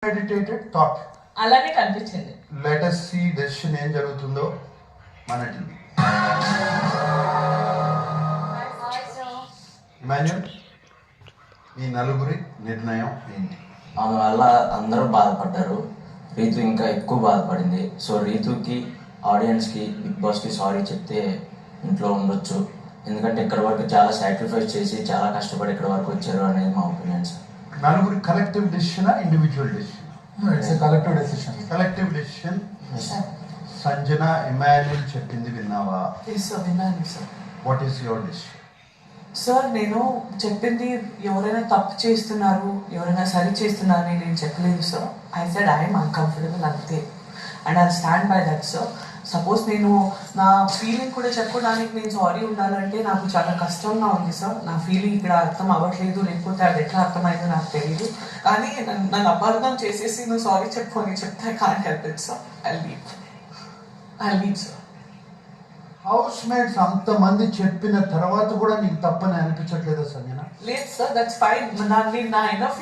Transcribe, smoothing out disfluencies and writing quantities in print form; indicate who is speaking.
Speaker 1: Meditated thought
Speaker 2: అలానే కనిపించింది.
Speaker 1: Let us see decision ఏం జరుగుతుందో మన టీవీ. ఇమాన్యుల్, ఈ నలుగురి నిర్ణయం ఏంటి?
Speaker 3: ఆమె వల్ల అందరూ బాధపడ్డారు, రీతు ఇంకా ఎక్కువ బాధపడింది. సో రీతుకి, ఆడియన్స్కి, బిగ్ బాస్కి సారీ చెప్తే ఇంట్లో ఉండొచ్చు. ఎందుకంటే ఇక్కడ వరకు చాలా సాక్రిఫైస్ చేసి చాలా కష్టపడి ఇక్కడ వరకు వచ్చారు అనేది మా ఒపీనియన్ సార్.
Speaker 1: నలుగురి collective decision, individual decision?
Speaker 4: It's collective decision.
Speaker 1: Collective decision. Sanjana, Emmanuel చెప్పింది విన్నావా?
Speaker 2: విన్నాను sir.
Speaker 1: What is your decision?
Speaker 2: Sir నేను చెప్పింది ఎవరైనా తప్పు చేస్తున్నారు, ఎవరైనా సరి చేస్తున్నారు అని నేను చెప్పలేదు sir. I said I'm uncomfortable అంతే, and I stand by that sir. Suppose నేను నా ఫీలింగ్ కూడా చెప్పుకోవడానికి నేను సారీ ఉండాలంటే నాకు చాలా కష్టంగా ఉంది సార్. నా ఫీలింగ్ ఇక్కడ అర్థం అవ్వట్లేదు, లేకపోతే అది ఎట్లా అర్థమైందో నాకు తెలియదు. కానీ నన్ను అపార్థం చేసేసి నువ్వు సారీ చెప్పుకొని చెప్తే can't help it sir. I leave sir.
Speaker 1: House mates అంతమంది చెప్పిన తర్వాత కూడా నీకు తప్పని అనిపించట్లేదా సంజన?
Speaker 2: లేదు సార్, దట్స్ ఫైన్. నా ఎనఫ్